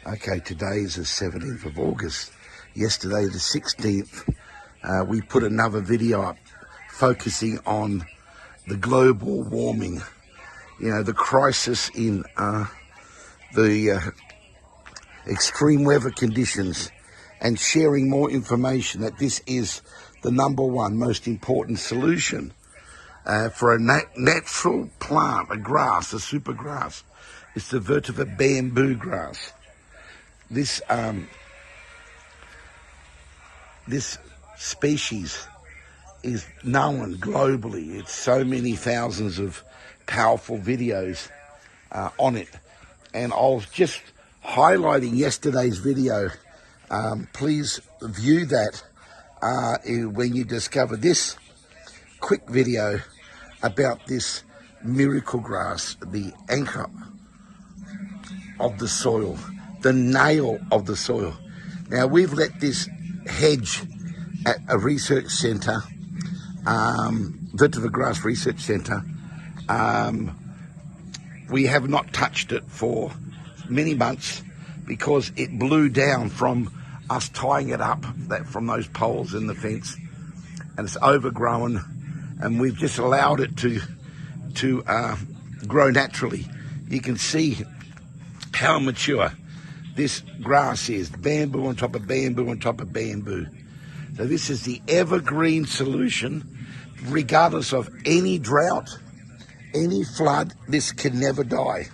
Okay, today is the 17th of August. Yesterday, the 16th, we put another video up focusing on the global warming, the crisis in the extreme weather conditions, and sharing more information that this is the #1 most important solution for a natural plant, a grass, a super grass. It's the vetiver bamboo grass. This species is known globally. It's so many thousands of powerful videos on it. And I was just highlighting yesterday's video. Please view that when you discover this quick video about this miracle grass, the anchor of the soil, the nail of the soil. Now, we've let this hedge at a research centre, Vetiver Grass Research Centre. We have not touched it for many months because it blew down from us tying it up from those poles in the fence, and it's overgrown, and we've just allowed it to grow naturally. You can see how mature this grass is, bamboo on top of bamboo on top of bamboo. So this is the evergreen solution. Regardless of any drought, any flood, this can never die.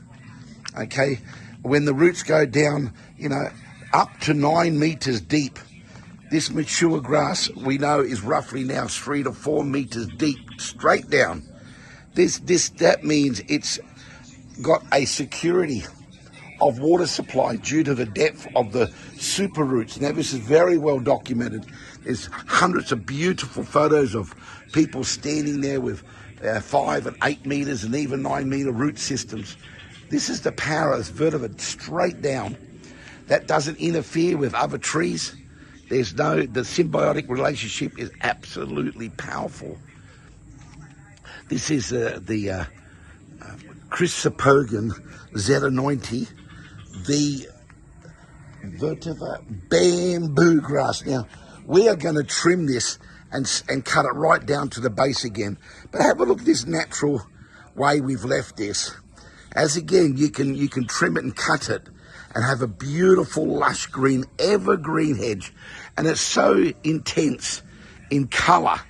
Okay, when the roots go down, up to 9 meters deep, this mature grass we know is roughly now 3 to 4 meters deep, straight down. That means it's got a security of water supply due to the depth of the super roots. Now, this is very well documented. There's hundreds of beautiful photos of people standing there with 5 and 8 meters and even 9 meter root systems. This is the power of this vetiver straight down. That doesn't interfere with other trees. The symbiotic relationship is absolutely powerful. This is the Chrysopogon Z90, the vetiver bamboo grass. Now, we are going to trim this and cut it right down to the base again. But have a look at this natural way we've left this. As again, you can trim it and cut it and have a beautiful lush green evergreen hedge. And it's so intense in colour,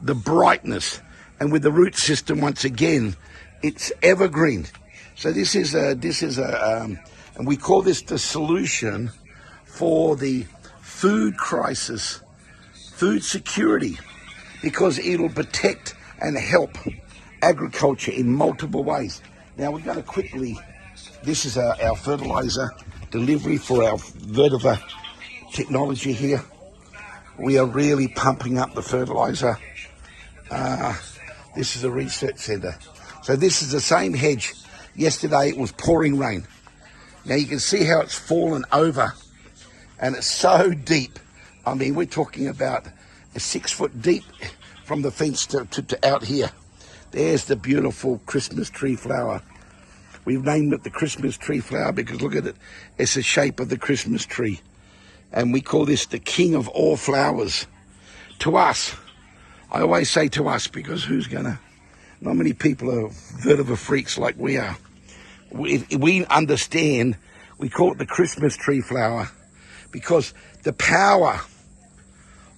the brightness, and with the root system once again, it's evergreen. So this is and we call this the solution for the food crisis, food security, because it'll protect and help agriculture in multiple ways. Now we're going to quickly, this is our fertilizer delivery for our vetiver technology here. We are really pumping up the fertilizer. This is a research centre. So this is the same hedge. Yesterday it was pouring rain. Now you can see how it's fallen over, and it's so deep. I mean, we're talking about a 6 foot deep from the fence to out here. There's the beautiful Christmas tree flower. We've named it the Christmas tree flower because look at it. It's the shape of the Christmas tree. And we call this the king of all flowers. To us, I always say to us because not many people are vetiver freaks like we are. We understand, we call it the Christmas tree flower because the power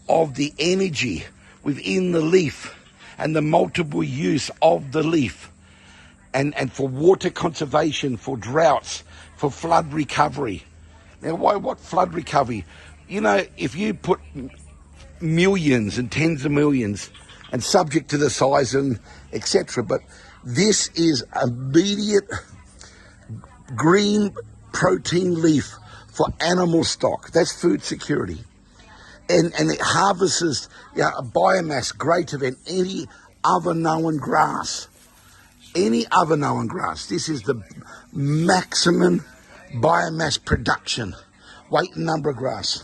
of the energy within the leaf and the multiple use of the leaf and for water conservation, for droughts, for flood recovery. Now, what flood recovery? If you put millions and tens of millions and subject to the size and etc., but this is immediate green protein leaf for animal stock. That's food security. And it harvests a biomass greater than any other known grass. Any other known grass. This is the maximum biomass production, weight and number of grass.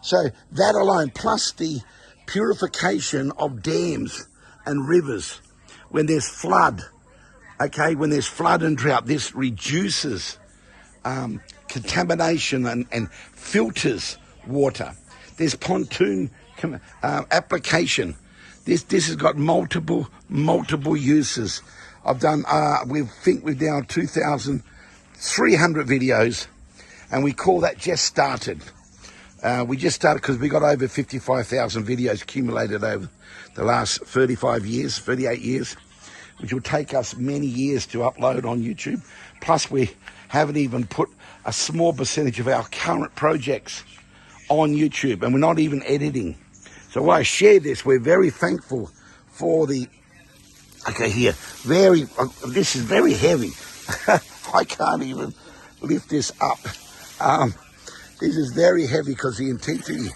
So that alone, plus the purification of dams and rivers, when there's flood, when there's flood and drought, this reduces contamination and filters water. There's pontoon application. This has got multiple uses. I've done, we think we've now 2,300 videos, and we call that just started. We just started because we got over 55,000 videos accumulated over the last 38 years, which will take us many years to upload on YouTube. Plus, we haven't even put a small percentage of our current projects on YouTube, and we're not even editing. So while I share this, we're very thankful for the, okay, here, this is very heavy. I can't even lift this up. This is very heavy because the intensity,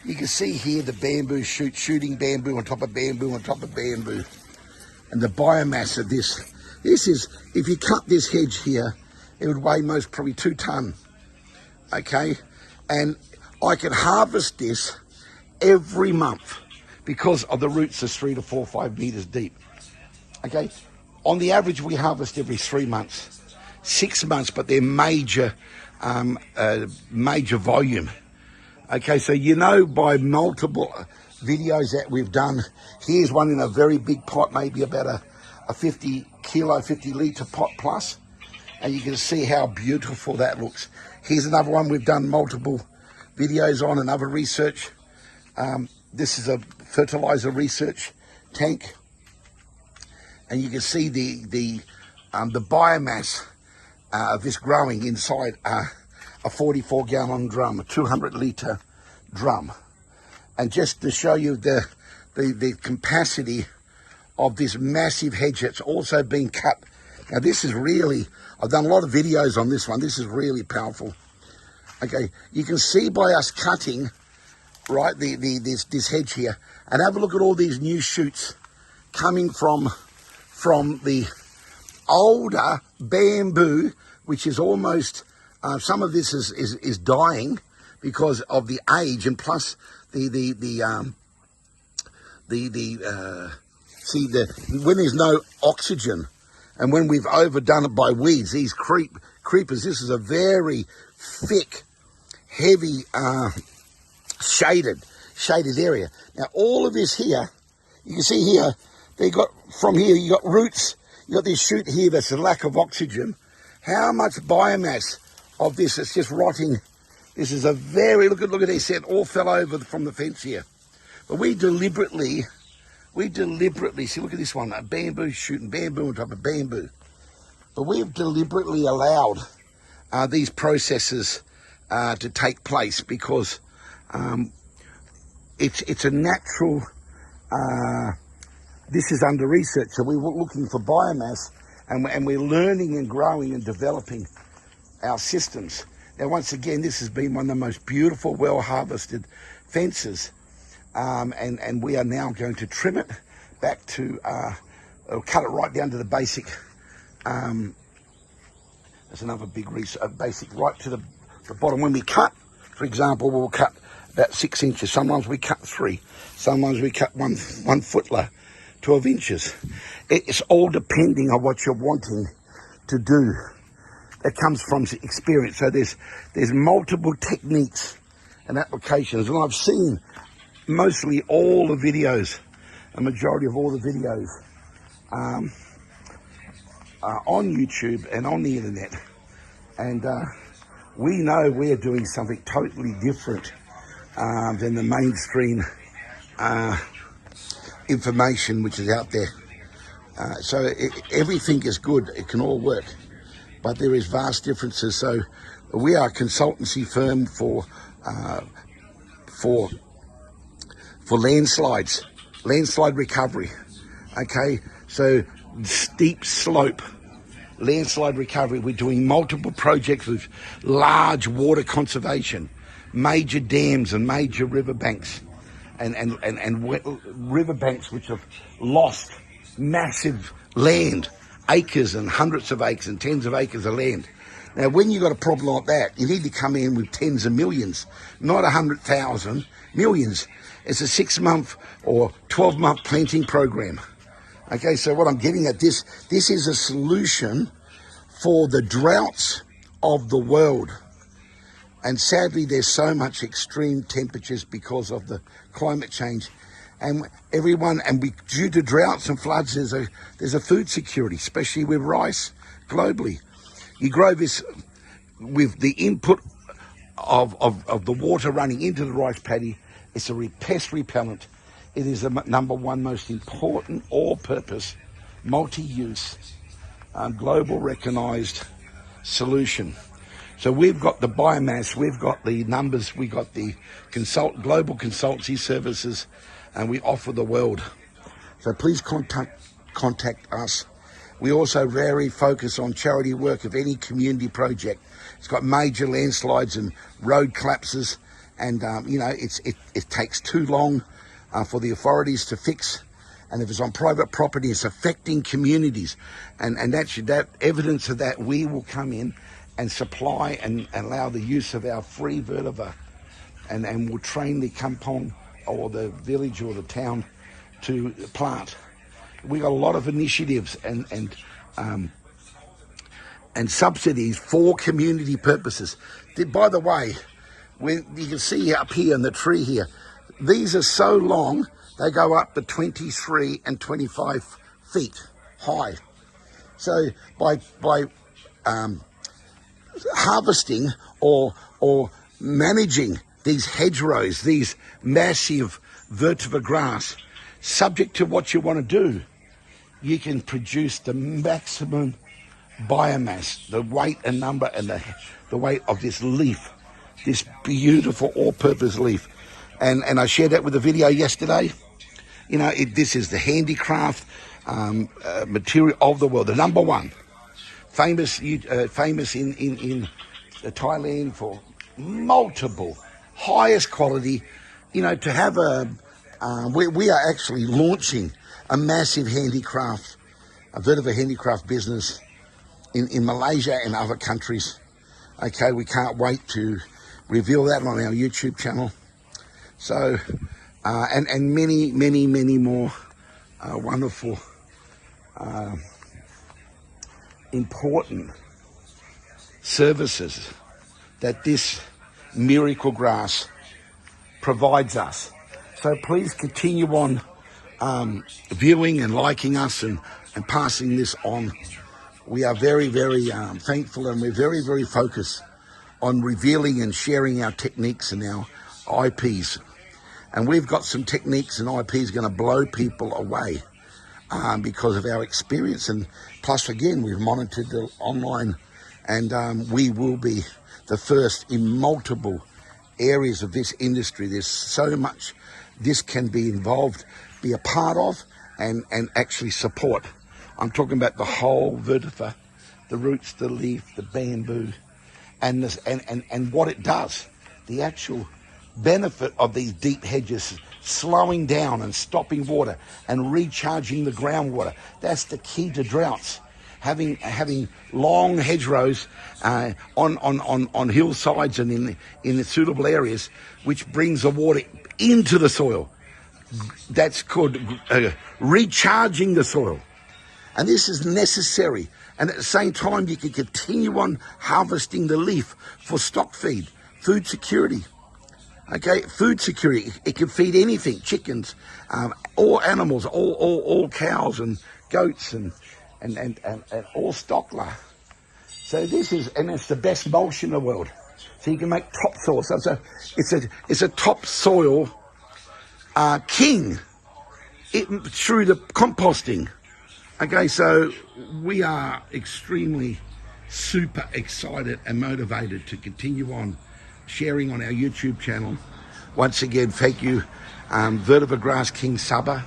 you can see here the bamboo shooting bamboo on top of bamboo on top of bamboo. And the biomass of this is, if you cut this hedge here, it would weigh most probably 2 tons, okay? And I can harvest this every month because of the roots are 3 to 4, 5 meters deep, okay? On the average, we harvest every 3 months, 6 months, but they're major volume. Okay, so you know by multiple videos that we've done, here's one in a very big pot, maybe about a 50 litre pot plus, and you can see how beautiful that looks. Here's another one we've done multiple videos on, another research. This is a fertilizer research tank, and you can see the biomass of this growing inside a 44-gallon drum, a 200-litre drum. And just to show you the capacity of this massive hedge that's also been cut. Now this is really, I've done a lot of videos on this one. This is really powerful. Okay, you can see by us cutting, right, this hedge here, and have a look at all these new shoots coming from the older bamboo, which is almost, some of this is dying because of the age, and plus when there's no oxygen, and when we've overdone it by weeds, these creepers, this is a very thick, heavy, shaded area. Now all of this here, you can see here, they got, from here you got roots, you got this shoot here that's a lack of oxygen. How much biomass of this is just rotting. This is a very, look at this, it all fell over from the fence here. But we deliberately, see, look at this one, a bamboo shooting bamboo on top of bamboo. But we've deliberately allowed these processes to take place because it's a natural, this is under research, so we're looking for biomass, and we're learning and growing and developing our systems. Now, once again, this has been one of the most beautiful, well-harvested fences, and we are now going to trim it back to, cut it right down to the basic, that's another big basic, right to the bottom. When we cut, for example, we'll cut about 6 inches. Sometimes we cut 3. Sometimes we cut 1 foot, 12 inches. It's all depending on what you're wanting to do. That comes from experience. So there's multiple techniques and applications, and I've seen mostly all the videos, a majority of all the videos on YouTube and on the internet, and we know we're doing something totally different than the mainstream information which is out there. So everything is good, it can all work, but there is vast differences. So we are a consultancy firm for landslides, landslide recovery. Okay, so steep slope landslide recovery. We're doing multiple projects with large water conservation, major dams and major riverbanks, and riverbanks which have lost massive land, acres and hundreds of acres and tens of acres of land. Now, when you've got a problem like that, you need to come in with tens of millions, not 100,000, millions. It's a 6-month or 12-month planting program. Okay, so what I'm getting at, this is a solution for the droughts of the world. And sadly, there's so much extreme temperatures because of the climate change. And due to droughts and floods, there's a food security, especially with rice globally. You grow this with the input of the water running into the rice paddy. It's a pest repellent. It is the number one most important all-purpose, multi-use, global recognised solution. So we've got the biomass, we've got the numbers, we've got the global consultancy services, and we offer the world. So please contact us. We also very focus on charity work of any community project. It's got major landslides and road collapses, and it takes too long for the authorities to fix. And if it's on private property, it's affecting communities. And that evidence of that, we will come in and supply and allow the use of our free vetiver, and we'll train the kampong or the village or the town to plant. We got a lot of initiatives and subsidies for community purposes. By the way, when you can see up here in the tree here, these are so long they go up to 23 and 25 feet high. So by harvesting or managing these hedgerows, these massive vetiver grass, subject to what you want to do, you can produce the maximum biomass, the weight and number and the weight of this leaf, this beautiful all-purpose leaf. And I shared that with the video yesterday. This is the handicraft material of the world, the number one. Famous in Thailand for multiple highest quality. To have we are actually launching a massive handicraft, a vetiver handicraft business in Malaysia and other countries. Okay, we can't wait to reveal that on our YouTube channel. So, and many more wonderful, important services that this miracle grass provides us. So please continue on viewing and liking us and passing this on. We are very thankful, and we're very focused on revealing and sharing our techniques and our IPs. And we've got some techniques and IPs going to blow people away because of our experience. And plus, again, we've monitored the online, and we will be the first in multiple areas of this industry. There's so much this can be involved, be a part of, and actually support. I'm talking about the whole vetiver, the roots, the leaf, the bamboo, and what it does, the actual benefit of these deep hedges, slowing down and stopping water and recharging the groundwater. That's the key to droughts. Having long hedgerows on hillsides and in the suitable areas, which brings the water into the soil. That's called recharging the soil. And this is necessary. And at the same time, you can continue on harvesting the leaf for stock feed, food security. Okay, food security. It can feed anything, chickens, all animals, all cows and goats and all stockler. So this is, and it's the best mulch in the world. So you can make topsoil. So it's a topsoil king through the composting. Okay, so we are extremely super excited and motivated to continue on sharing on our YouTube channel. Once again, thank you. Vetiver Grass King SABAH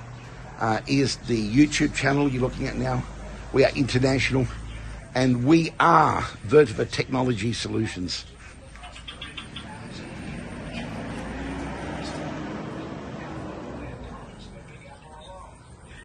is the YouTube channel you're looking at now. We are international, and we are Vetiver Technology Solutions.